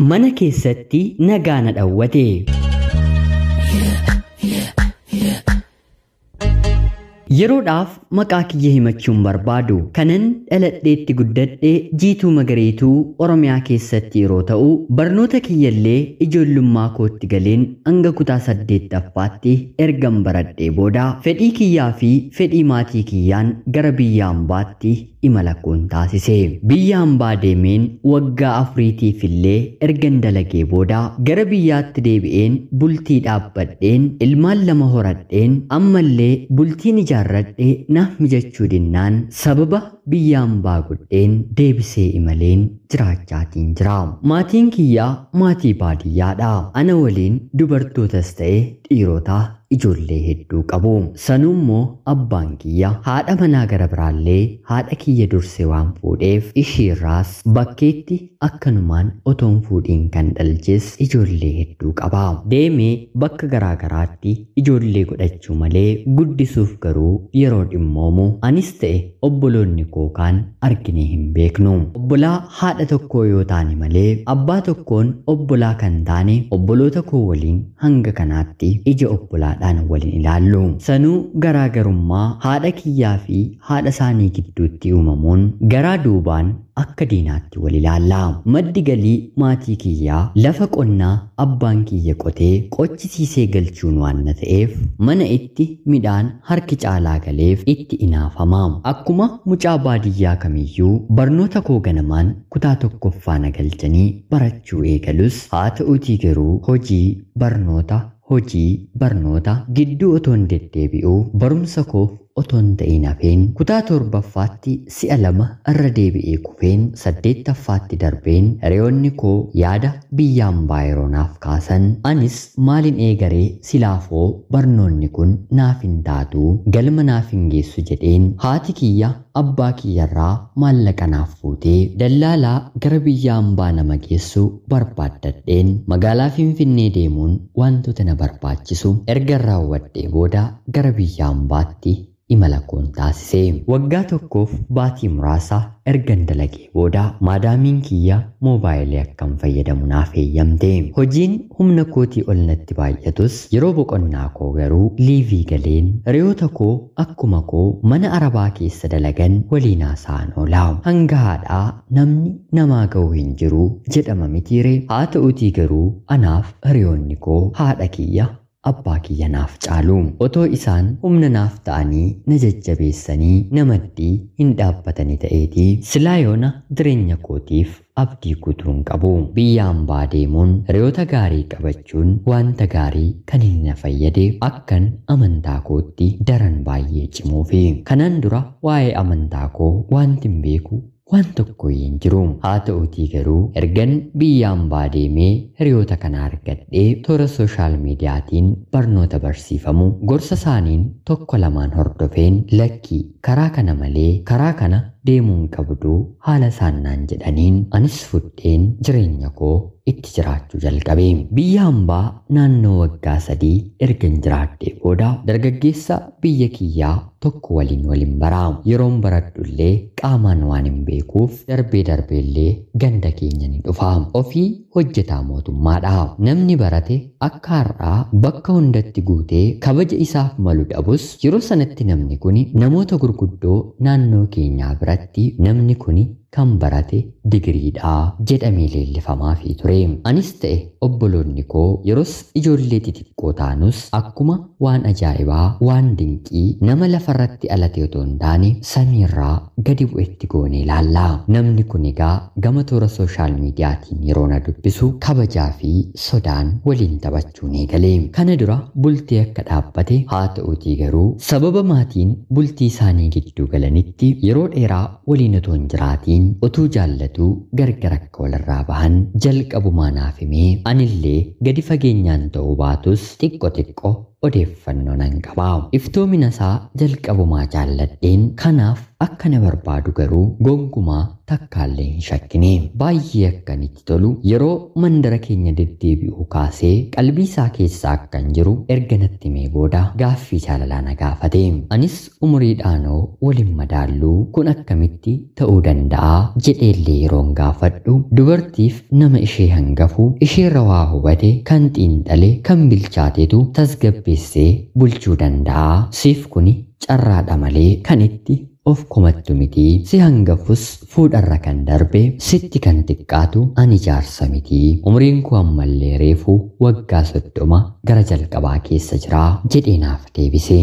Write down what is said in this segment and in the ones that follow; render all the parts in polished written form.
mana keessatti nagaa na dhawwate. Yeroodhaaf maqaa kiyya himachuun barbaadu kanan dhaladheetti guddadhe Jiituu Magariituu Oromiyaa keessatti yeroo ta'u barnoota kiyyallee ijoollummaa kootti galeen hanga kutaa 8ffaatti ergan baradhee booda fedhii kiyyaa fi fedhii maatii kiyyaan gara biyya ambaatti imala koon taasise. Biyya ambaa deemeen waggaa 4tiif illee ergan dalagee booda gara biyyaatti deebi'een bultii dhaabbadheen ilmaan 2 horadheen ammallee bultiin ijaarradhe naaf mijachuu dinnaan sababa biyya ambaa godheen deebisee imaleen jiraachaatiin jira. Maatiin kiyyaa maatii baadiyyaadha. Ana waliin dubartootas ta'e dhiirota ijoollee hedduu qabu. Sanummoo abbaan kiyya haadha manaa gara biraallee haadha kiyya dursee waan fuudheef ishiirraas bakkeetti akkanumaan otoon fuudhiin kan dhalches ijoollee hedduu qaba. Deemee bakka garaagaraatti ijoollee godhachuu malee guddisuuf garuu yeroo dhimmoomu anis ta'e obboloonni kookaan arginee hin beeknu. Obbolaa haadha tokkoo yoo taane malee abbaa tokkoon obbolaa kan taane obboloota koo waliin hanga kanaatti ija obbolaa waliin ilaallu. Sanuu garaagarummaa haadha kiyyaa fi haadha isaanii gidduutti uumamuun garaa duubaan akka diinaatti wal ilaalla. Maddi galii maatii kiyyaa lafa qonnaa abbaan kiyya qotee qochisiisee galchuun waan ta'eef mana itti midhaan harki caalaa galeef itti inaafama. Akkuma mucaa baadiyyaa kamiyyuu barnoota koo ganamaan kutaa 1ffaa na galchanii barachuu eegalus haa ta'uutii garuu hojii barnoota gidduu otoon deddeebi'uu barumsa koof otoon ta'in hafeen kutaa 7ffaatti si'a 2 irra deebi'ee kufeen 8ffaatti darbeen hiriyoonni koo yaada biyya ambaa yeroo naaf kaasan anis maalin eegaree silaafoo barnoonni kun naaf hin taatu galma naaf hin geessu jedheen haati kiyya abbaa kiyyarraa maallaqa naaf fuutee dallaalaa gara biyya ambaa nama geessu barbaaddadheen magaalaa Finfinnee deemuun wantoota na barbaachisu erga raawwadhee booda gara biyya ambaatti imala koon taasise. Waggaa tokkoof baatii muraasa ergan dalagee booda maadaamiin kiyya moobaayilii akkam fayyadamu naaf eeyyamte. Hojiin humna kootii ol natti baay'atus yeroo boqonnaa koo garuu liivii galeen hiriyoota koo akkuma koo mana arabaa keessa dalagan waliin haasa'an oola. Hanga haadhaa namni namaa ga'u hin jiru jedhama mitiire. Haa ta'uutii garuu anaaf hiriyoonni koo haadha kiyya abbaa kiyya naaf caalu. Otoo isaan humna naaf ta'anii na jajjabeessanii na maddii hin dhaabbatanii ta'eetii silaa yoona jireenya kootiif abdii kutuun qabu. Biyya ambaa deemuun hiriyoota gaarii qabachuun wanta gaarii kan hin na fayyade akkan amantaa kootti daran baay'ee cimuufi. Kanaan dura waa'ee amantaa koo wanti hin beeku waan tokko hin jiru. Haa ta'uutii garuu ergan biyya ambaa deemee hiriyoota kana argadhee toora sooshaal miidiyaatiin barnoota barsiifamu gorsa isaaniin 1-2 hordofeen lakkii karaa kana malee karaa kana deemuun qabdu haala isaannaan jedhaniin anis fudheen jireenya koo itti jiraachuu jalqabe. Biyya ambaa naannoo waggaa 3 ergan jiraadhee booda dargaggeessa biyya kiyyaa tokko waliin baraa. Yeroon baradhullee qaamaan waan hin beekuuf darbeellee ganda keenya ni dhufa. Ofii hojjetaa mootummaadha. Namni barate akka har'aa bakka hundatti guutee kabaja isaaf malu dhabus yeroo sanatti namni kuni namoota gurguddoo naannoo keenyaa biratti namni kuni kan barate digiriidha jedhamee leellifamaa fi ture. Anis ta'e obboloonni koo yeroos ijoollee xixiqqoo taanus akkuma waan ajaa'ibaa waan dinqii nama lafarratti alate otoo hin taane samiirraa gadi bu'etti goonee ilaalla. Namni kun egaa gama toora sooshaal miidiyaatiin yeroo na dubbisu kabajaa fi sodaan waliin taphachuun eegale. Kana dura bultii akka dhaabbate haa ta'uutii garuu sababa maatiin bultii isaanii gidduu galanitti yeroo dheeraa waliin otoo hin jiraatiin utuu jaallatuu gargar akka walirraa bahan jalqabumaa naaf himee anillee gadi fageenyaan ta'uu baatus xiqqo odeeffannoo nan qaba. Iftoomina isaa jalqabumaa jaalladheen kanaaf akka na barbaadu garuu gonkumaa takkaallee hin shakkine. Baay'ee akkanitti tolu yeroo mandara keenya deddeebi'u kaasee qalbii isaa keessaa akkan jiru erga natti himee booda gaaffii jaalalaa na gaafate. Anis umuriidhaanoo waliin madaalluu kun akkamitti ta'uu danda'a jedheellee yeroon gaafadhu dubartiif nama ishee hangafu isheerra waa hubate kan xiinxale kan bilchaatetu tasgabbeessee bulchuu danda'a. Siif kuni carraadha malee kan itti of kumattu miti. Si hangafus fuudharra kan darbe sitti kan xiqqaatu ani jaarsa miti. Umriin koo ammallee reefu waggaa 30 gara jalqabaa keessa jira jedhee naaf deebise.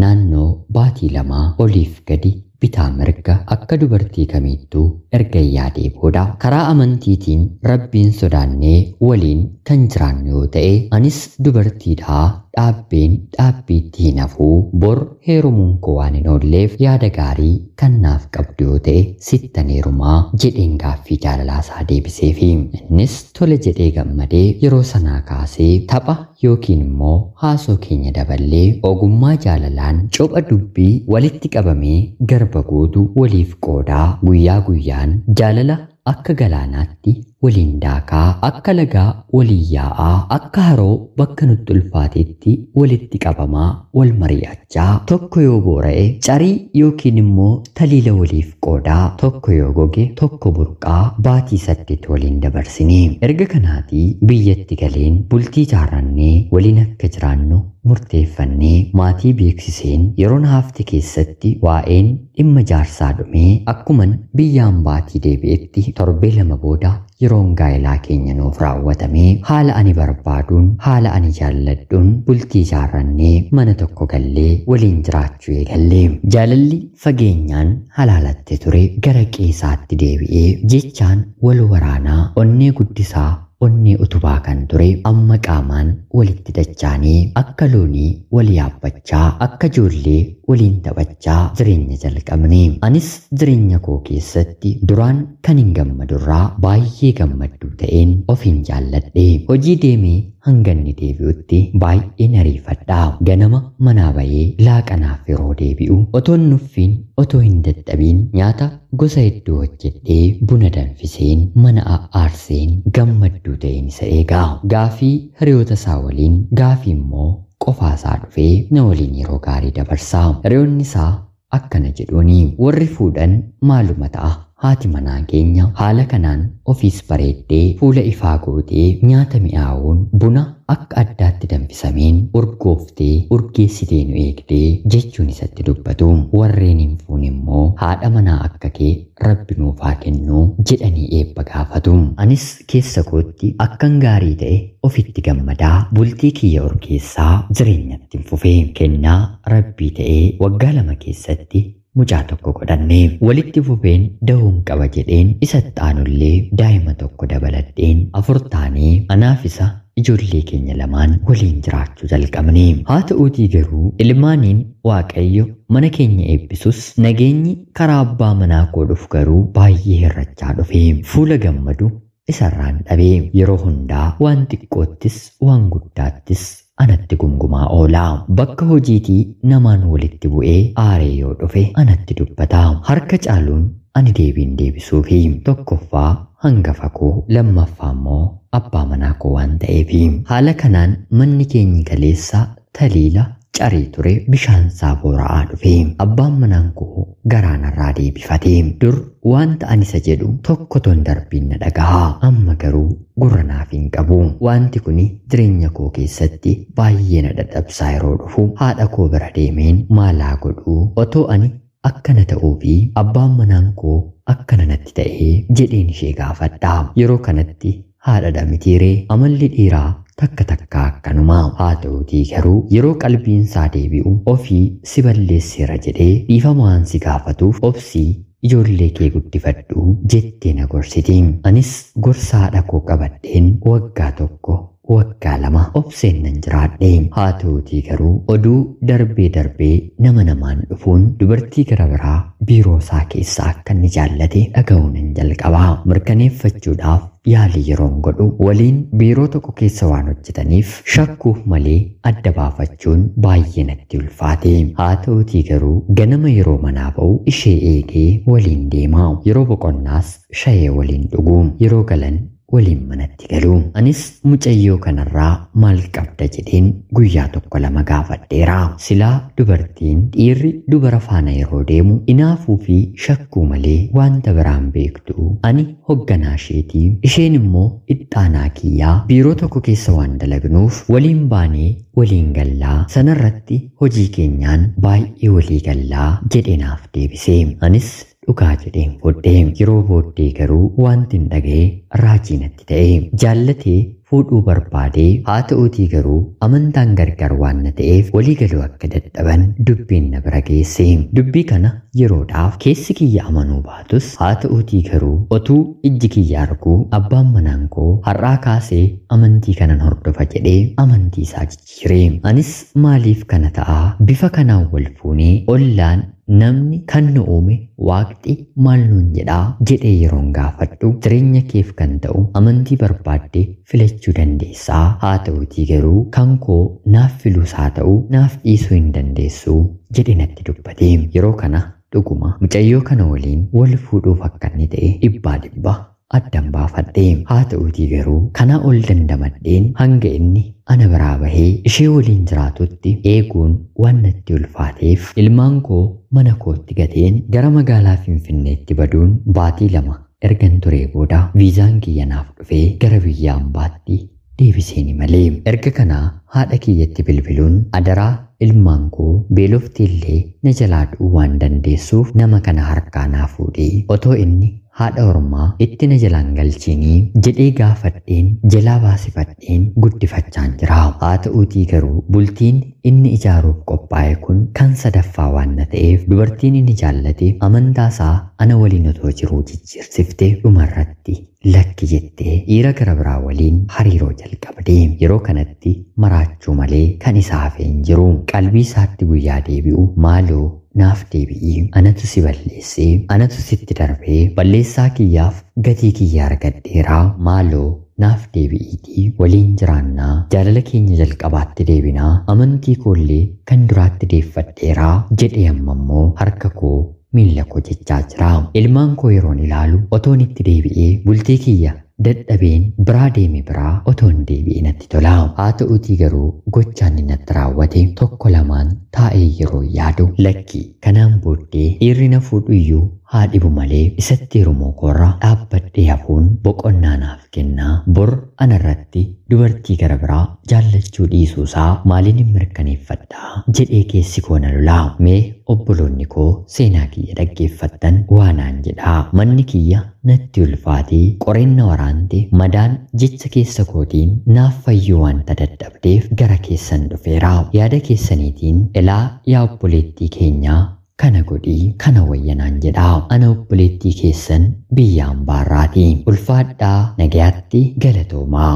Naannoo baatii 2 oliif gadi bitaa mirga akka dubartii kamiittuu erga yaadee booda karaa amantiitiin rabbiin sodaannee waliin kan jiraannu yoo ta'e anis dubartiidhaa dhaabbeen dhaabbiitti hin hafuu bor heerumuun koo waan hin oolleef yaada gaarii kan naaf qabdu yoo ta'e sittan heerumaa jedheen gaaffii jaalalaa isaa deebiseefi innis tole jedhee gammadee yeroo sanaa kaasee tapha yookiin immoo haasoo keenya daballee ogummaa jaalalaan copha dubbii walitti qabamee garba guutu waliif qoodaa guyyaa guyyaan jaalala akka galaanaatti waliin daakaa akka lagaa waliin yaa'aa akka haroo bakka nutti ulfaatetti walitti qabamaa wal mari'achaa tokko yoo boora'e carii yookiin immoo taliila waliif qoodaa tokko yoo goge tokko burqaa baatii 8 waliin dabarsinee erga kanaatii biyyatti galeen bultii jaarrannee waliin akka jiraannu murteeffannee maatii beeksiseen yeroon hafte keessatti waa'een dhimma jaarsaa dhumee akkuman biyyaan baatii deebi'etti torbee 2 booda yeroon gaa'elaa keenya nuuf raawwatamee haala ani barbaaduun haala ani jaalladhuun bultii jaarrannee mana tokko gallee waliin jiraachuu eegallee jaalalli fageenyaan halaalatte ture gara qeesaatti deebi'ee jechaan wal waraanaa onnee guddisaa onnee utubaa kan ture amma qaamaan walitti dachaanii akka loonii wal yaabbachaa akka ijoollee waliin taphachaa jireenya jalqabne. Anis jireenya koo keessatti duraan kan hin gammadurraa baay'ee gammadduu ta'een ofiin jaalladhe. Hojii deemee hanganni deebi'utti baay'ee nariifadha. Ganama manaa bahee laaqanaaf yeroo deebi'u otoon nuffiin otoo hin dadhabiin nyaata gosa hedduu hojjedhee buna danfiseen mana aarseen gammadduu ta'een isa eegaa. Gaafii hiriyoota isaa waliin gaafii immoo qofaasaa dhufee na waliin yeroo gaarii dabarsaa. Hiriyoonni isaa akkana jedhuuni warri fuudhan maaluma ta'a. Haati manaa keenya haala kanaan ofiis bareeddee fuula ifaa gootee nyaata mi'aawuun buna akka addaatti danfisameen urgooftee urgeessitee nu eegdee jechuun isatti dubbatu. Warreen hin fuune immoo haadha manaa akka kee rabbi nuuf haa kennu jedhanii eebba gaafatu. Anis keessa kootti akkan gaarii ta'e ofitti gammadaa bultii kiyya urgeessaa jireenyatti fufee kennaa rabbii ta'ee waggaa 2 keessatti mucaa tokko godhanne walitti fufeen da'uun qaba jedheen isatti aanullee daa'ima tokko dabaladheen 4 taanee anaaf isa ijoollee keenya lamaan waliin jiraachuu jalqabne. Haa ta'uutii garuu ilmaaniin Waaqayyo mana keenya eebbisus nageenyi karaa abbaa manaa koo dhufu garuu baay'ee hirrachaa dhufe. Fuula gammadu isarraan dhabee yeroo hundaa waan xiqqoottis waan guddaattis anatti gungumaa oola. Bakka hojiitii namaan walitti bu'ee aaree yoo dhufe anatti dubbata. Harka caaluun ani deebiin deebisuufi tokkoffaa hangafa koo lammaffaa immoo abbaa manaa koo waan ta'eef haala kanaan manni keenyi kaleessa taliila carii ture bishaansaa boora'aa dhufe. Abbaan manaan koo garaanarraa deebifate. Dur wanta ani isa jedhu tokko ton darbiin na dhagahaa. Amma garuu gurra naaf hin qabu. Wanti kuni jireenya koo keessatti baay'ee na dadhabsaa yeroo dhufu haadha koo bira deemeen maalaa godhuu otoo ani akkana ta'uu fi abbaan manaan koo akkana natti ta'ee jedheen ishee gaafadha. Yeroo kanatti haadha mitiiree amalli dhiiraa takka takka akkanuma. Haa ta'uutii garuu yeroo qalbiin isaa deebi'u ofii si balleesseera jedhee dhiifamaan si gaafatuuf obsii ijoollee kee guddifadhu jettee na gorsiti. Anis gorsa haadha koo qabadheen waggaa 1 waggaa 2 obseennan jiraadhe. Haa ta'uutii garuu oduu darbee nama namaan dhufuun dubartii gara biraa biiroo isaa keessa akka inni jaallate dhaga'uun hin jalqaba. Mirkaneeffachuudhaaf yaalii yeroon godhu waliin biiroo tokko keessa waan hojjetaniif shakkuuf malee adda baafachuun baay'ee natti ulfaate. Haa ta'uutii garuu ganama yeroo manaa ba'u ishee eegee waliin deema. Yeroo boqonnaas shayee waliin dhugu. Yeroo galan waliin manatti galu. Anis mucayyoo kanarraa maal qabda jedheen guyyaa 1-2 gaafadheera. Silaa dubartiin dhiirri dubara faana yeroo deemu inaafuu fi shakkuu malee wanta biraan beektu ani hoogganaa isheeti. Isheen immoo ittaanaa kiyyaa biiroo tokko keessa waan dalagnuuf waliin baanee waliin gallaa. Sanarratti hojii keenyaan baay'ee walii gallaa jedheenaaf deebise. Anis dhugaa jedheen fudhee. Yeroo booddee garuu wanti hin dhaga'e raajii natti ta'e. Jaallatee fuudhuu barbaadee haa ta'uutii garuu amantaan gargar waan na ta'eef walii galuu akka dadhaban dubbiin na bira geesse. Dubbii kana yeroodhaaf keessi kiyya amanuu baatus haa ta'uutii garuu otuu ijji kiyya arguu abbaan manaan koo har'aa kaasee amantii kanan hordofa jedhee amantii isaa jijjiire. Anis maaliif kana ta'a bifa kanaan wal fuunee ollaan namni kan nu uume waaqti maal nuun jedhaa jedhee yeroon gaafadhu jireenya keef kan ta'u amantii barbaadde filachuu dandeessaa. Haa ta'uutii garuu kan koo naaf filuus haa ta'u naaf dhiisuu hin dandeessu jedhe natti dubbate. Yeroo kana dhuguma mucayyoo kana waliin wal fuudhuuf akka inni ta'e dhibbaa addan baafadhe. Haa ta'uutii garuu kana ol dandamadheen hanga inni ana biraa bahee ishee waliin jiraatutti eeguun waan natti ulfaateef ilmaan koo mana kootti gateen gara magaalaa Finfinneetti baduun baatii 2 ergan turee booda viizaan kiyya naaf dhufee gara biyya ambaatti deebiseeni malee. Erga kana haadha kiyyatti bilbiluun adaraa ilmaan koo beelofti illee na jalaa du'uu waan dandeessuuf nama kana harkaa naa fuudhee otoo inni haadha ormaa itti na jalaan galchiinii jedhee gaafadheen jalaa baasifadheen guddifachaan jira. Haa ta'uutii garuu bultiin inni ijaaruuf qophaa'e kun kan sadaffaa waan na ta'eef dubartiin inni jaallate amantaasaa ana waliin otoo jiruu jijjiirsifte dhumarratti lakki jettee dhiira gara biraa waliin hariiroo jalqabde. Yeroo kanatti maraachuu malee kan isaa hafee hin jiru. Qalbii isaatti guyyaa deebi'u maaloo naaf deebi'ii anatu si balleessee anatu sitti darbee balleessaa kiyyaaf gatii kiyya argadheeraa maaloo naaf deebi'iitii waliin jiraannaa jaalala keenya jalqabaatti deebinaa amantii koollee kan duraatti deeffadheeraa jedhee ammammoo harka koo miilla koo jechaa jira. Ilmaan koo yeroon ilaalu otoon itti deebi'ee bultii kiyya dadhabeen biraa deeme biraa otoon deebi'ee natti tola. Haa ta'uutii garuu gochaan inni natti raawwate 1-2 taa'ee yeroo yaadu lakki kanaan booddee dhiirri na fuudhu iyyuu haa dhibu malee isatti heerumuu koorra dhaabbadhee hafuun boqonnaa naaf kennaa. Bor anarratti dubartii gara biraa jaallachuu dhiisuusaa maaliin hin mirkaneeffadhaa jedhee keessi koo na lolaa. Mee obboloonni koo seenaa kiyya dhaggeeffattan waanaan jedhaa. Manni kiyya natti ulfaatee qoreenna waraante madaan jecha keessa kootiin naaf fayyuu wanta dadhabdeef gara keessan dhufeera. Yaada keessaniitiin ilaa yaa obboleettii keenyaa kana godhii kana wayyanaan jedhaa. Ana obboleettii keessan biyya ambaarraati. Ulfaadhaa nagayaatti galatoomaa.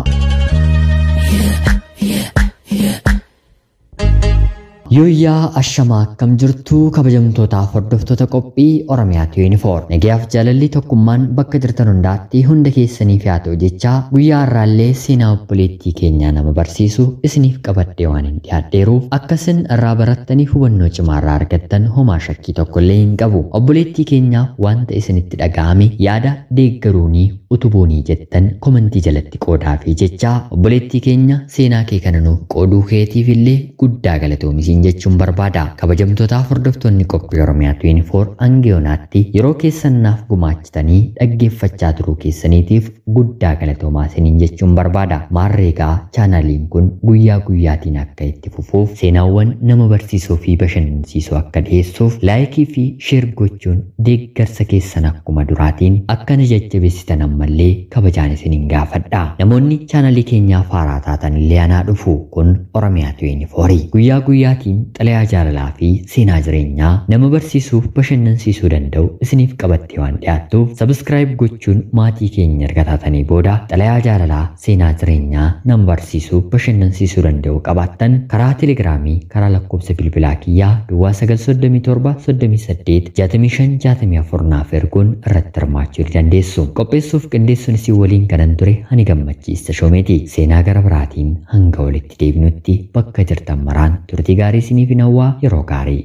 Yooyyaa ashamaa akkam jirtuu kabajamtootaaf hordoftoota qophii Oromiyaatu Yuunifoor. Nagayaaf jaalalli tokkummaan bakka jirtan hundaatti hunda keessaniif haa ta'u jechaa guyyaa har'aallee seenaa obboleettii keenyaa nama barsiisu isiniif qabadhee waan hin dhiyaadheeruuf akkasin irraa barattaniif hubannoo cimaarraa argattan homaa shakkii tokkollee hin qabu. Obboleettii keenyaaf wanta isinitti dhaga'ame yaada deeggaruunii utubuunii jettan komentii jalatti qoodaafi jechaa obboleettii keenya seenaa kee kana nuuf qooduu keetiif illee guddaa galatoomisiin jechuun barbaada. Kabajamtootaaf hordoftoonni qophii Oromiyaatu Yuunifoor angiyoonaatti yeroo keessan naaf gumaachitanii dhaggeeffachaa turuu keessaniitiif guddaa galatoomaa isiniin jechuun barbaada. Maarreegaa chaanaliin kun guyyaa guyyaatiin akka itti fufuuf seenaawwan nama barsiisuu fi bashannansiisuu akka dhiyeessuuf laayikii fi sheer gochuun deeggarsa keessan akkuma duraatiin akkana jajjabeessitan ammallee kabajaan isiniin gaafadha. Namoonni chaanalii keenyaaf haaraa taatan illee anaa dhufu kun Oromiyaatu Yuunifoori. Guyyaa guyyaatiin biraatiin xalayaa jaalalaa fi seenaa jireenyaa nama barsiisuuf bashannansiisuu danda'u isiniif qabattee waan dhiyaattuuf sabskiraayib gochuun maatii keenya erga taatanii booda xalayaa jaalalaa seenaa jireenyaa nama barsiisuuf bashannansiisuu danda'u qabaattan karaa telegiraamii karaa lakkoofsa bilbilaa kiyyaa duwwaa 937 38 65 64 naaf erguun irratti hirmaachuu dandeessu. Qopheessuuf qindeessuun isin waliin kanan ture ani Gammachiis Tashoomeeti. Seenaa gara biraatiin hanga walitti deebinutti bakka jirtan maraan turtii gaarii isiniif hawwaa yeroo gaarii.